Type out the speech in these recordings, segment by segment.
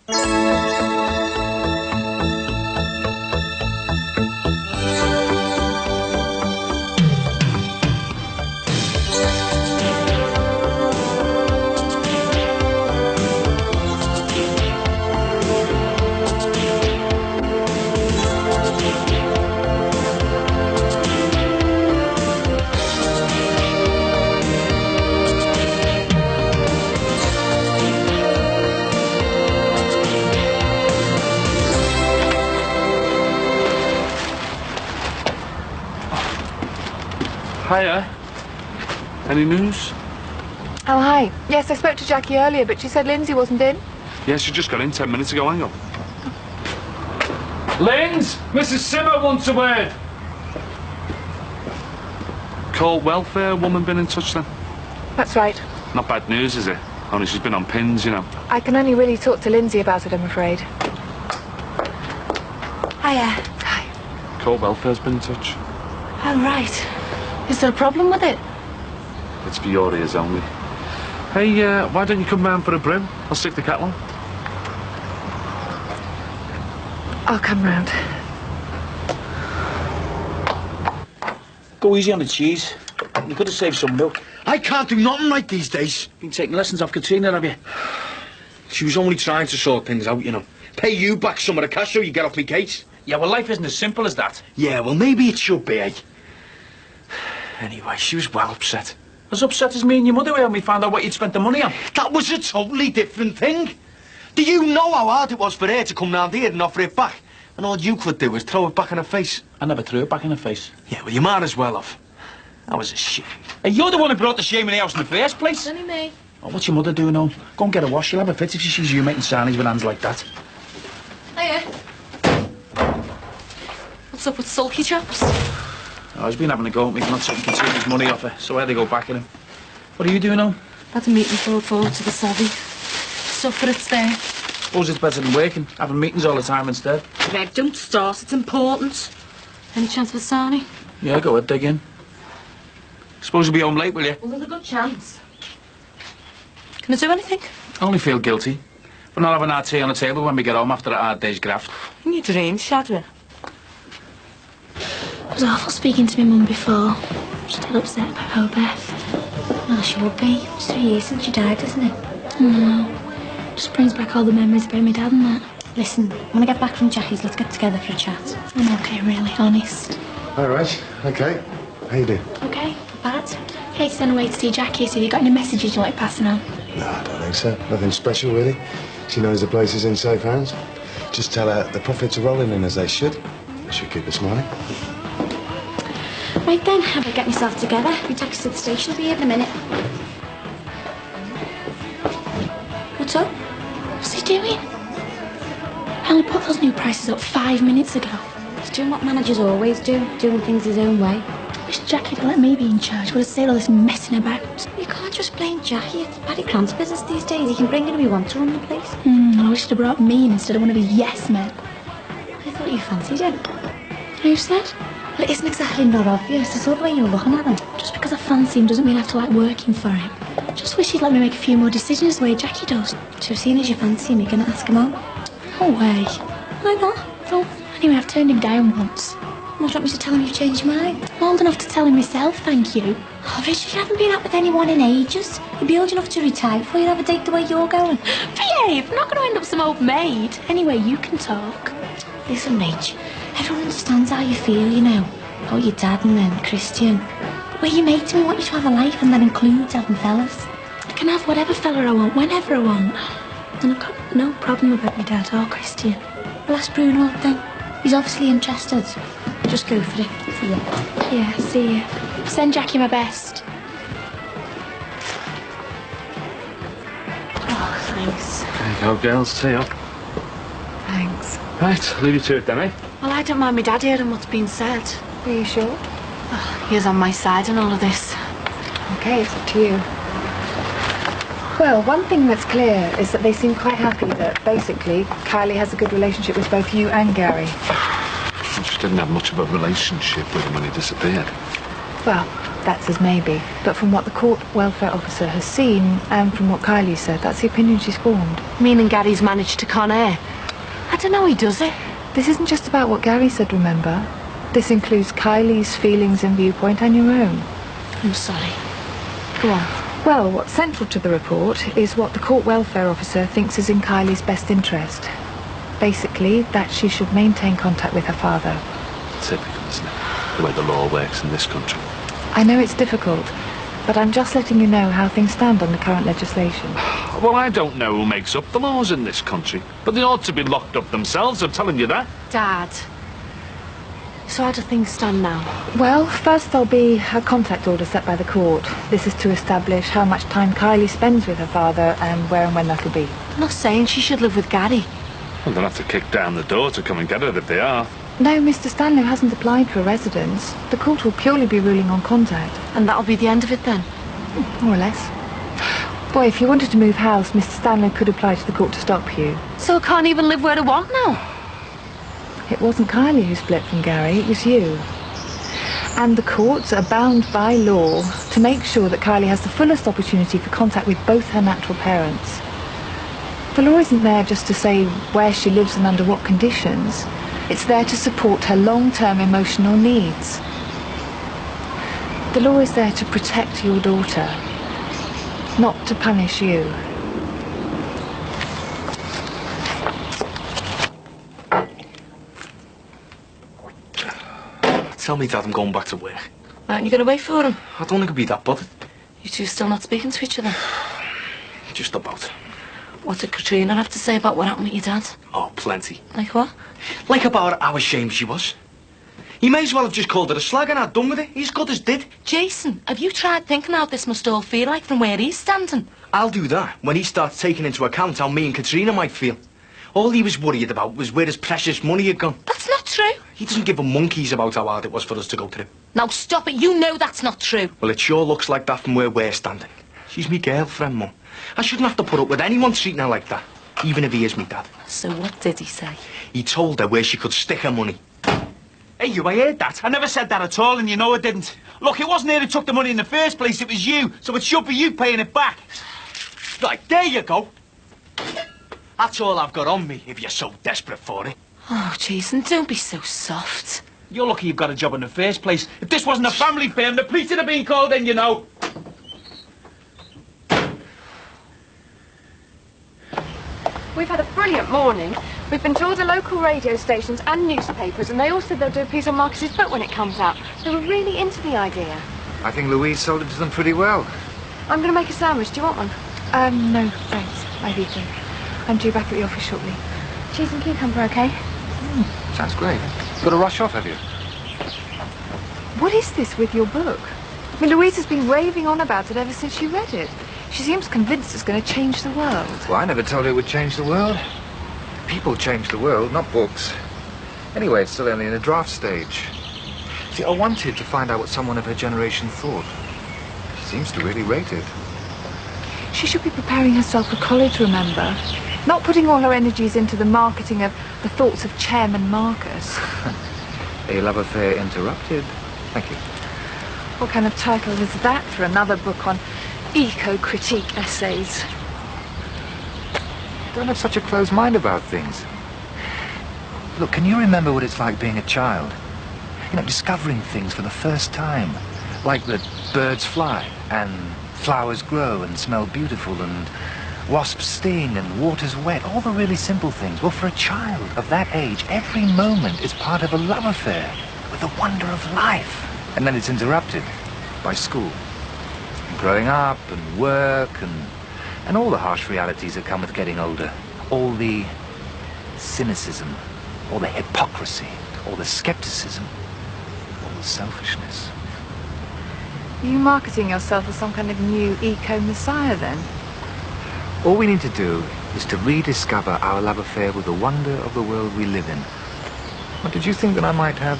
Hiya. Any news? Oh, hi. Yes, I spoke to Jackie earlier, but she said Lindsay wasn't in. Yeah, she just got in 10 minutes ago. Hang on. Linz! Mrs. Simmer wants a word. Call welfare woman been in touch then? That's right. Not bad news, is it? Only she's been on pins, you know. I can only really talk to Lindsay about it, I'm afraid. Hiya. Hi. Call welfare's been in touch. Oh, right. Is there a problem with it? It's for your ears only. Hey, why don't you come round for a brew? I'll stick the kettle on. I'll come round. Go easy on the cheese. You could have saved some milk. I can't do nothing right these days. Been taking lessons off Katrina, have you? She was only trying to sort things out, you know. Pay you back some of the cash so you get off me case. Yeah, well, life isn't as simple as that. Yeah, well, maybe it should be, eh? Anyway, she was well upset. As upset as me and your mother were when we found out what you'd spent the money on. That was a totally different thing. Do you know how hard it was for her to come round here and offer it back? And all you could do was throw it back in her face. I never threw it back in her face. Yeah, well, you might as well have. That was a shame. Hey, you're the one who brought the shame in the house in the first place. It's only me. Oh, what's your mother doing home? Go and get a wash. She'll have a fit if she sees you making sarnies with hands like that. Hiya. What's up with sulky chaps? Oh, he's been having a go at me for not taking Katrina's money off her, so I had to go back at him. What are you doing home? Had a meeting to look forward to the savvy. Stuff, but it's there. Suppose it's better than working, having meetings all the time instead. Red, don't start. It's important. Any chance of a sarnie? Yeah, go ahead, dig in. Suppose you'll be home late, will you? Well, there's a good chance. Can I do anything? I only feel guilty for not having our tea on the table when we get home after a hard day's graft. In your dreams, Shadwell. It was awful speaking to my mum before. Still upset about her Beth. Well, she would be. It's 3 years since she died, isn't it? No. Just brings back all the memories about my dad and that. Listen, when I get back from Jackie's, let's get together for a chat. I'm okay, really, honest. All right, okay. How you doing? Okay, not bad. Kate's on her way to see Jackie, so have you got any messages you like passing on? No, I don't think so. Nothing special, really. She knows the place is in safe hands. Just tell her the profits are rolling in as they should. They should keep us smiling. Right then, I better get myself together. Your taxi to the station will be here in a minute. What's up? What's he doing? I only put those new prices up 5 minutes ago. He's doing what managers always do, doing things his own way. I wish Jackie had let me be in charge. Would have saved all this messing about. You can't just blame Jackie. It's Paddy Grant's business these days. He can bring in who he wants to run the place. I wish he'd have brought me in instead of one of his yes men. I thought you fancied him. Who said? Well, it isn't exactly not obvious. It's all the way you're looking at him. Just because I fancy him doesn't mean I have to like working for him. Just wish he'd let me make a few more decisions the way Jackie does. So seeing as you fancy him, you're going to ask him out? No way. Why not? Oh, anyway, I've turned him down once. Well, do you want me to tell him you've changed your mind? I'm old enough to tell him myself, thank you. Oh, Richard, you haven't been out with anyone in ages. You'd be old enough to retire before you'd have a date the way you're going. Behave, I'm not going to end up some old maid. Anyway, you can talk. Listen, Rach, everyone understands how you feel, you know. About your dad and then Christian. But where you mate me want you to have a life, and that includes having fellas. I can have whatever fella I want, whenever I want. And I've got no problem about my dad or Christian. Well, ask Bruno up then. He's obviously interested. Just go for it. See ya. Yeah, see ya. Send Jackie my best. Oh, thanks. There you go, girls. Tea up. Thanks. Right, leave you to it then, eh? Well, I don't mind my dad hearing what's been said. Are you sure? Oh, he is on my side in all of this. Okay, it's up to you. Well, one thing that's clear is that they seem quite happy that, basically, Kylie has a good relationship with both you and Gary. She didn't have much of a relationship with him when he disappeared. Well, that's as maybe. But from what the court welfare officer has seen, and from what Kylie said, that's the opinion she's formed. Meaning Gary's managed to con her. I don't know, he does it. This isn't just about what Gary said, remember? This includes Kylie's feelings and viewpoint and your own. I'm sorry. Go on. Well, what's central to the report is what the court welfare officer thinks is in Kylie's best interest. Basically, that she should maintain contact with her father. Typical, isn't it? The way the law works in this country. I know it's difficult, but I'm just letting you know how things stand on the current legislation. Well, I don't know who makes up the laws in this country, but they ought to be locked up themselves, I'm telling you that. Dad. So how do things stand now? Well, first there'll be a contact order set by the court. This is to establish how much time Kylie spends with her father and where and when that'll be. I'm not saying she should live with Gary. Well, they'll have to kick down the door to come and get her if they are. No, Mr. Stanley hasn't applied for a residence. The court will purely be ruling on contact. And that'll be the end of it then? More or less. Boy, if you wanted to move house, Mr. Stanley could apply to the court to stop you. So I can't even live where I want now? It wasn't Kylie who split from Gary, it was you. And the courts are bound by law to make sure that Kylie has the fullest opportunity for contact with both her natural parents. The law isn't there just to say where she lives and under what conditions. It's there to support her long-term emotional needs. The law is there to protect your daughter, not to punish you. Tell me, Dad, I'm going back to work. Aren't you going to wait for him? I don't think it'd be that bothered. You two still not speaking to each other? Just about. What did Katrina have to say about what happened with your dad? Oh, plenty. Like what? Like about how ashamed she was. He may as well have just called her a slag and had done with it. He's good as did. Jason, have you tried thinking how this must all feel like from where he's standing? I'll do that when he starts taking into account how me and Katrina might feel. All he was worried about was where his precious money had gone. That's not true. He doesn't give a monkeys about how hard it was for us to go through. Now stop it. You know that's not true. Well, it sure looks like that from where we're standing. She's me girlfriend, Mum. I shouldn't have to put up with anyone treating her like that, even if he is me dad. So what did he say? He told her where she could stick her money. Hey, you, I heard that. I never said that at all, and you know I didn't. Look, it wasn't her who took the money in the first place, it was you, so it should be you paying it back. Right, there you go. That's all I've got on me, if you're so desperate for it. Oh, Jason, don't be so soft. You're lucky you've got a job in the first place. If this wasn't a family firm, the police would have been called in, you know. We've had a brilliant morning. We've been to all the local radio stations and newspapers, and they all said they'll do a piece on Marcus's book when it comes out. They were really into the idea. I think Louise sold it to them pretty well. I'm going to make a sandwich. Do you want one? No, thanks. I've eaten. I'm due back at the office shortly. Cheese and cucumber, okay? Sounds great. Got to rush off, have you? What is this with your book? I mean, Louise has been raving on about it ever since she read it. She seems convinced it's going to change the world. Well, I never told her it would change the world. People change the world, not books. Anyway, it's still only in the draft stage. See, I wanted to find out what someone of her generation thought. She seems to really rate it. She should be preparing herself for college, remember? Not putting all her energies into the marketing of the thoughts of Chairman Marcus. A Love Affair Interrupted. Thank you. What kind of title is that for another book on eco-critique essays? Don't have such a closed mind about things. Look, can you remember what it's like being a child? You know, discovering things for the first time. Like that birds fly, and flowers grow and smell beautiful, and wasps sting, and water's wet. All the really simple things. Well, for a child of that age, every moment is part of a love affair with the wonder of life. And then it's interrupted by school. And growing up, and work, and all the harsh realities that come with getting older. All the cynicism, all the hypocrisy, all the skepticism, all the selfishness. Are you marketing yourself as some kind of new eco-messiah, then? All we need to do is to rediscover our love affair with the wonder of the world we live in. What, did you think that I might have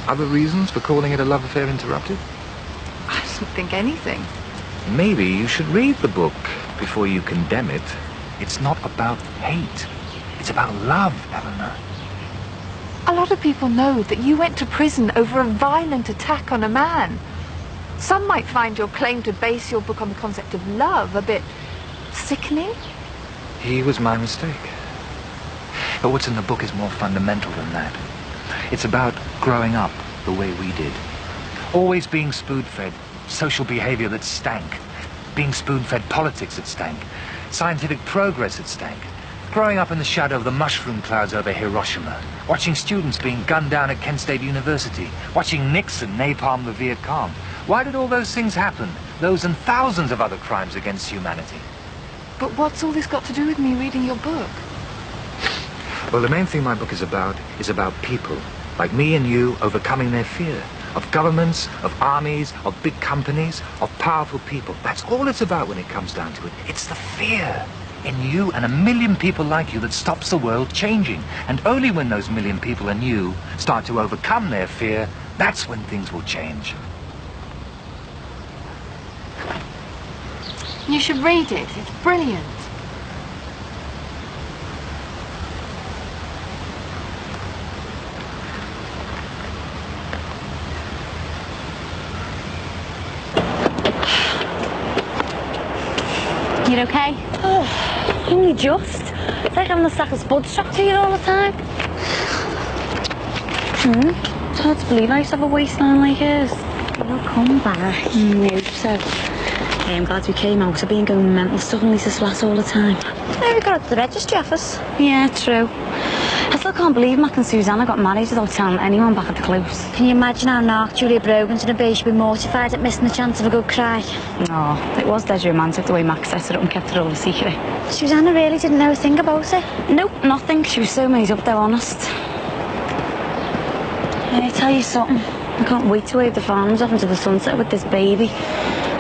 other reasons for calling it a love affair interrupted? I didn't think anything. Maybe you should read the book before you condemn it. It's not about hate. It's about love, Eleanor. A lot of people know that you went to prison over a violent attack on a man. Some might find your claim to base your book on the concept of love a bit sickening. He was my mistake. But what's in the book is more fundamental than that. It's about growing up the way we did. Always being spoon-fed social behavior that stank. Being spoon-fed politics that stank. Scientific progress that stank. Growing up in the shadow of the mushroom clouds over Hiroshima. Watching students being gunned down at Kent State University. Watching Nixon napalm the Viet Cong. Why did all those things happen? Those and thousands of other crimes against humanity. But what's all this got to do with me reading your book? Well, the main thing my book is about people, like me and you, overcoming their fear. Of governments, of armies, of big companies, of powerful people. That's all it's about when it comes down to it. It's the fear in you and a million people like you that stops the world changing. And only when those million people and you start to overcome their fear, that's when things will change. You should read it. It's brilliant. You okay? Oh, only just. It's like having a sack of spud strapped to you all the time. It's hard to believe I used to have a waistline like hers. It'll come back. No, so. I'm glad we came out. I've been going mental stuff and Lisa's flat all the time. Yeah, we got up to the registry office. Yeah, true. I still can't believe Mac and Susanna got married without telling anyone back at the close. Can you imagine how narc Julia Brogan's gonna be? She'd be mortified at missing the chance of a good cry. No, it was dead romantic the way Mac set it up and kept it all a secret. Susanna really didn't know a thing about it? Nope, nothing. She was so made up, they're honest. Hey, tell you something. I can't wait to wave the farms off into the sunset with this baby.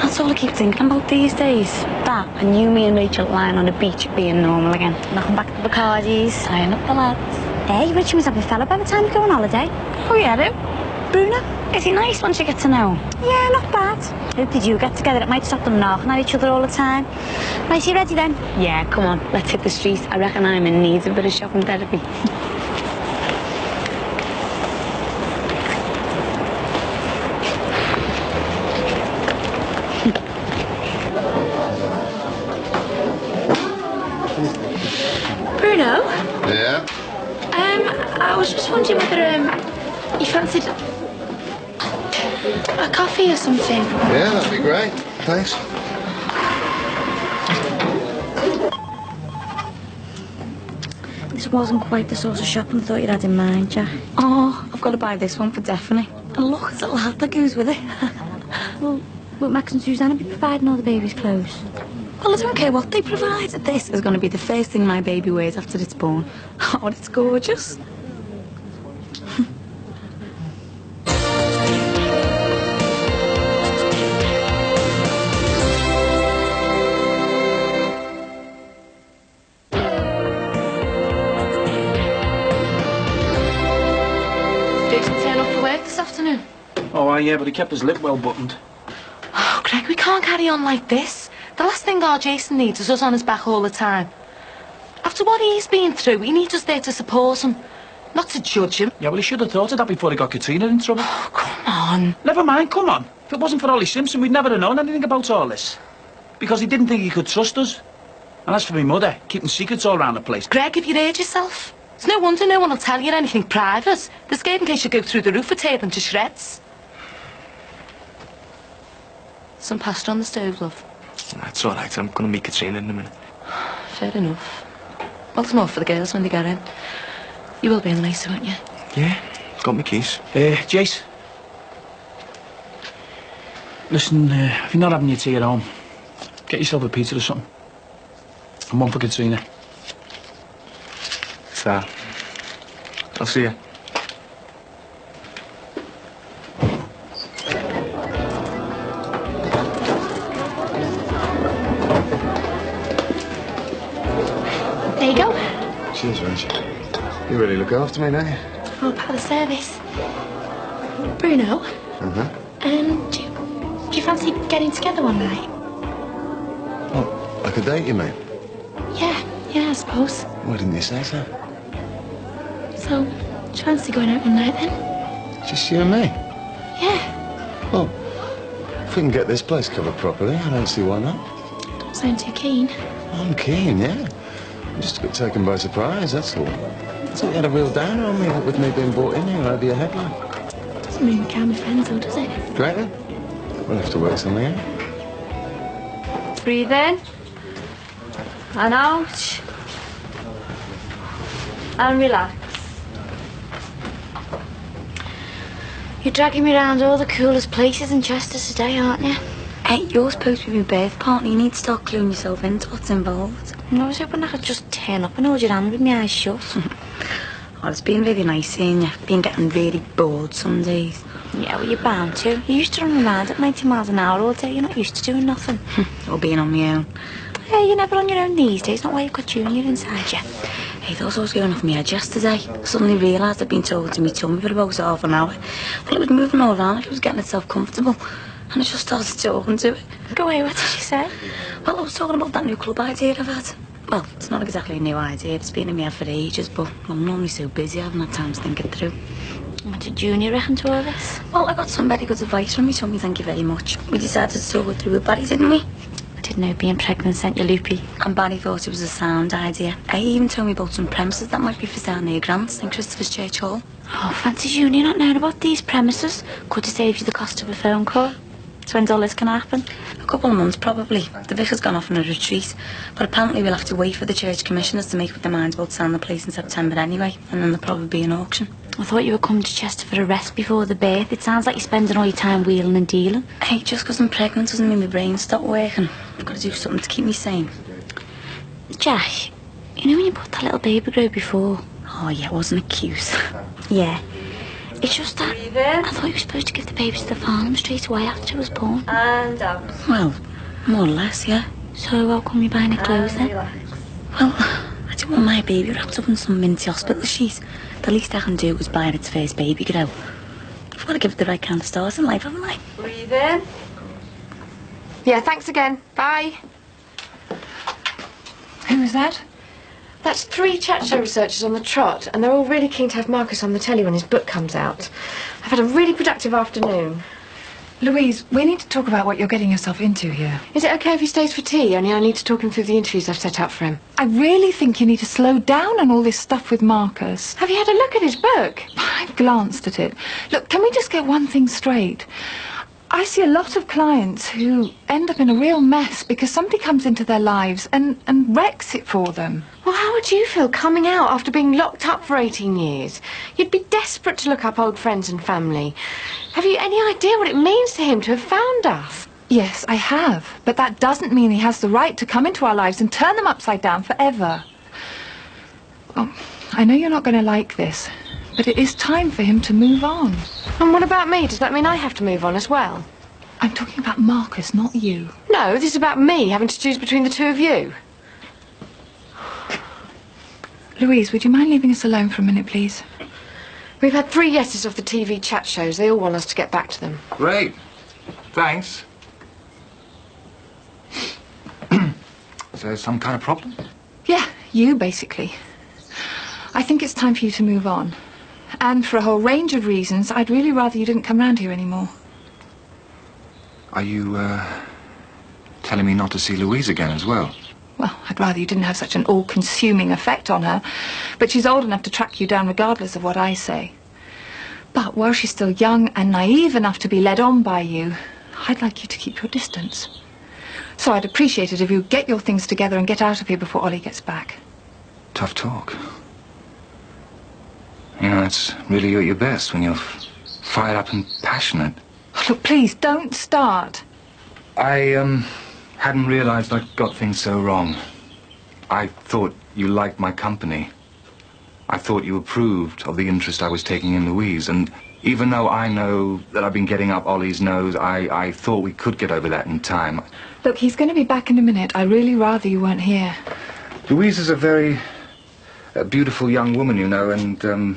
That's all I keep thinking about these days. That and you, me and Rachel lying on a beach being normal again. Knocking back the Bacardis. Tying up the lads. Hey, Richard was having a fella by the time you go on holiday. Oh yeah, who? Bruno. Is he nice once you get to know? Yeah, not bad. Hope did you get together? It might stop them knocking at each other all the time. Right, you ready then? Yeah, come on, let's hit the streets. I reckon I'm in need of a bit of shopping therapy. Bruno? Yeah? I was just wondering whether, you fancied a coffee or something. Yeah, that'd be great. Thanks. This wasn't quite the sort of shopping I thought you'd had in mind, Jack. Oh, I've got to buy this one for definitely. And look, there's a lad that goes with it. Well, will Max and Susanna be providing all the baby's clothes? Well, I don't care what they provide. This is going to be the first thing my baby wears after it's born. Oh, it's gorgeous. Jason turned off for work this afternoon. Oh, yeah, but he kept his lip well buttoned. Oh, Greg, we can't carry on like this. The last thing our Jason needs is us on his back all the time. After what he's been through, he needs us there to support him, not to judge him. Yeah, well, he should have thought of that before he got Katrina in trouble. Oh, come on. Never mind, come on. If it wasn't for Ollie Simpson, we'd never have known anything about all this. Because he didn't think he could trust us. And as for me mother, keeping secrets all around the place. Greg, have you heard yourself? It's no wonder no one will tell you anything private. They're scared in case you go through the roof or tear them to shreds. Some pasta on the stove, love. That's all right. I'm going to meet Katrina in a minute. Fair enough. Well, there's more for the girls when they get in. You will be in the nicer, won't you? Yeah, got my keys. Jace. Listen, if you're not having your tea at home, get yourself a pizza or something. And one for Katrina. So, I'll see you. There you go. Cheers, Rach. You really look after me, don't you? Oh, part of the service. Bruno? Uh-huh. Do you fancy getting together one night? Oh, like a date, you mean? Yeah, I suppose. Why didn't you say so? So, do you fancy going out one night then? Just you and me? Yeah. Well, If we can get this place covered properly, I don't see why not. Don't sound too keen. I'm keen, yeah. I'm just a bit taken by surprise, that's all. So you had a real downer on me with me being brought in here over your head like. Doesn't mean we can't be friends though, does it? Great then. We'll have to work something out. Breathe in. And out. And relax. You're dragging me around all the coolest places in Chester today, aren't you? Hey, you're supposed to be my birth partner. You need to start cluing yourself into what's involved. I was hoping I could just turn up and hold your hand with my eyes shut. Well, it's been really nice seeing you. Been getting really bored some days. Yeah, well, you're bound to. You used to run around at 90 miles an hour all day. You're not used to doing nothing. Or being on my own. Yeah, you're never on your own these days. Not why you've got Junior inside you. Hey, thought I was going off my head yesterday. Suddenly realised I'd been talking to me tummy for about half an hour. Well, it was moving all around like it was getting itself comfortable. And I just started talking to it. Go away, what did she say? Well, I was talking about that new club idea I've had. Well, it's not exactly a new idea. It's been in my head for ages, but I'm normally so busy I haven't had time to think it through. What did Junior reckon to all this? Well, I got some very good advice from me, Tommy, thank you very much. We decided to talk it through with Barry, didn't we? I didn't know being pregnant sent you loopy. And Barry thought it was a sound idea. He even told me about some premises that might be for sale near Grant's in Christopher's Church Hall. Oh, fancy Junior not knowing about these premises. Could have saved you the cost of a phone call. So when's all this going to happen? A couple of months, probably. The vicar's gone off on a retreat. But apparently we'll have to wait for the church commissioners to make up their minds about selling the place in September anyway. And then there'll probably be an auction. I thought you were coming to Chester for a rest before the birth. It sounds like you're spending all your time wheeling and dealing. Hey, just because I'm pregnant doesn't mean my brain stopped working. I've got to do something to keep me sane. Jack, you know when you put that little baby grow before? Oh, yeah, wasn't it cute? Yeah. It's just that I thought you were supposed to give the baby to the farm straight away after it was born. And out. Well, more or less, yeah. So how come you're buying her clothes then? Well, I didn't want my baby wrapped up in some minty hospital sheet. The least I can do is buy her its first baby grow. I've got to give it the right kind of start in life, haven't I? Breathe in. Yeah, thanks again. Bye. Who was that? That's 3 chat show researchers on the trot, and they're all really keen to have Marcus on the telly when his book comes out. I've had a really productive afternoon. Louise, we need to talk about what you're getting yourself into here. Is it okay if he stays for tea? Only I need to talk him through the interviews I've set up for him. I really think you need to slow down on all this stuff with Marcus. Have you had a look at his book? I've glanced at it. Look, can we just get one thing straight? I see a lot of clients who end up in a real mess because somebody comes into their lives and wrecks it for them. Well, how would you feel coming out after being locked up for 18 years? You'd be desperate to look up old friends and family. Have you any idea what it means to him to have found us? Yes, I have. But that doesn't mean he has the right to come into our lives and turn them upside down forever. Oh, I know you're not going to like this, but it is time for him to move on. And what about me? Does that mean I have to move on as well? I'm talking about Marcus, not you. No, this is about me having to choose between the two of you. Louise, would you mind leaving us alone for a minute, please? We've had 3 yeses off the TV chat shows. They all want us to get back to them. Great. Thanks. Is there some kind of problem? Yeah, you, basically. I think it's time for you to move on. And for a whole range of reasons, I'd really rather you didn't come round here anymore. Are you, telling me not to see Louise again as well? Well, I'd rather you didn't have such an all-consuming effect on her. But she's old enough to track you down regardless of what I say. But while she's still young and naive enough to be led on by you, I'd like you to keep your distance. So I'd appreciate it if you get your things together and get out of here before Ollie gets back. Tough talk. You know, it's really you at your best when you're fired up and passionate. Look, please, don't start. I, hadn't realized I'd got things so wrong. I thought you liked my company. I thought you approved of the interest I was taking in Louise, and even though I know that I've been getting up Ollie's nose, I thought we could get over that in time. Look, he's going to be back in a minute. I'd really rather you weren't here. Louise is a very beautiful young woman, you know, and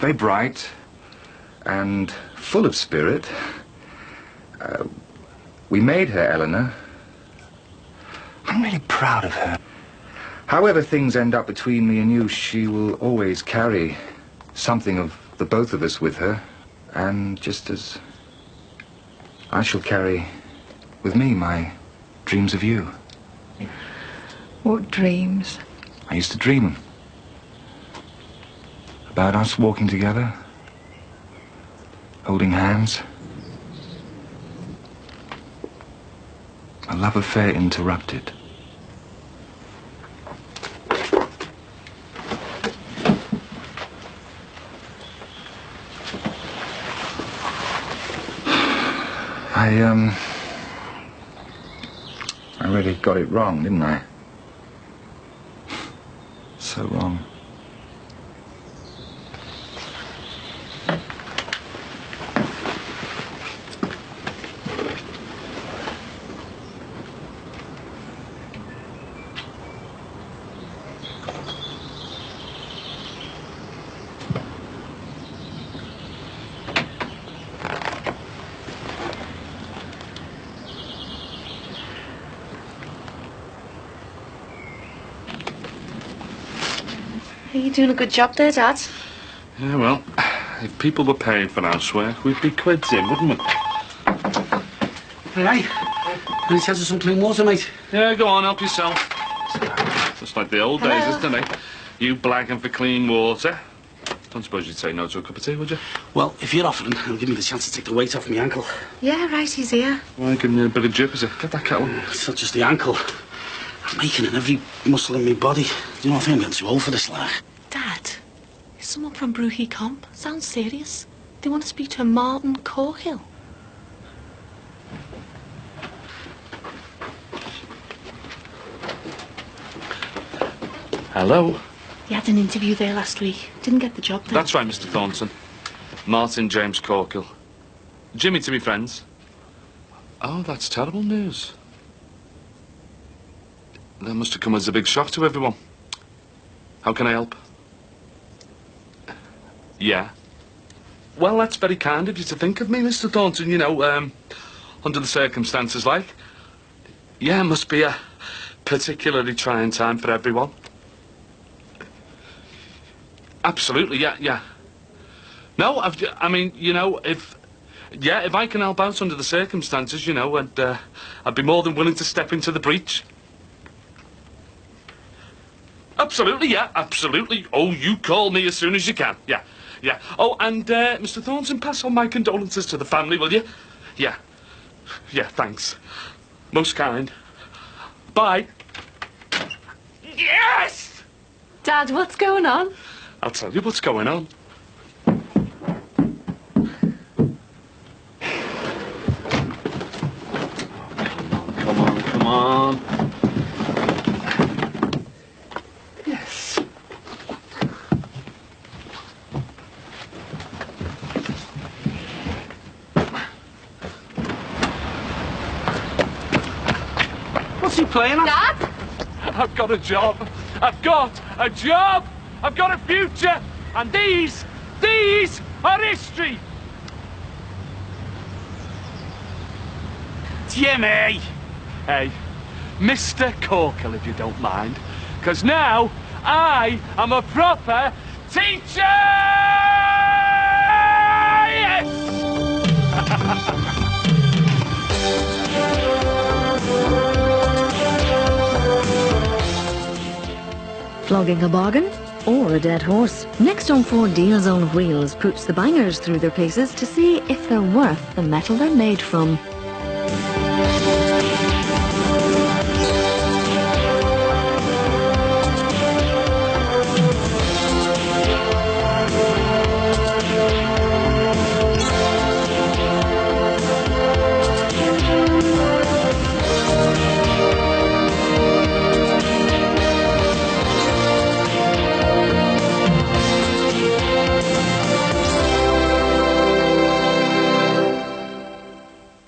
very bright and full of spirit. We made her, Eleanor. I'm really proud of her. However things end up between me and you, she will always carry something of the both of us with her. And just as I shall carry with me, my dreams of you. What dreams? I used to dream about us walking together, holding hands. A love affair interrupted. I really got it wrong, didn't I? So wrong. You're doing a good job there, Dad. Yeah, well, if people were paying for housework, we'd be quids in, wouldn't we? Hey, any chance of some clean water, mate? Yeah, go on, help yourself. Just like the old days, isn't it? You blagging for clean water. Don't suppose you'd say no to a cup of tea, would you? Well, if you're offering, it'll give me the chance to take the weight off my ankle. Yeah, right, he's here. Well, give me a bit of drip, is it? Get that kettle. It's not just the ankle. I'm aching in every muscle in my body. Do you know, I think I'm getting too old for this, like. Dad, is someone from Broohey Comp? Sounds serious. They want to speak to Martin Corkill. Hello? He had an interview there last week. Didn't get the job then. That's right, Mr. Thornton. Martin James Corkill. Jimmy to be friends. Oh, that's terrible news. That must have come as a big shock to everyone. How can I help? Yeah. Well, that's very kind of you to think of me, Mr. Thornton, you know, under the circumstances like. Yeah, it must be a particularly trying time for everyone. Absolutely, yeah. No, I mean, you know, if I can help out under the circumstances, you know, I'd be more than willing to step into the breach. Absolutely, yeah, absolutely. Oh, you call me as soon as you can. Yeah. Oh, and, Mr. Thornton, pass on my condolences to the family, will you? Yeah, thanks. Most kind. Bye. Yes! Dad, what's going on? I'll tell you what's going on. Come on. Yes. What's he playing at? Dad? I've got a job. I've got a job. I've got a future. And these are history. Jimmy! Hey, Mr. Corkill, if you don't mind. Because now I am a proper teacher! Yes! Flogging a bargain or a dead horse? Next on Ford Deals on Wheels puts the bangers through their paces to see if they're worth the metal they're made from.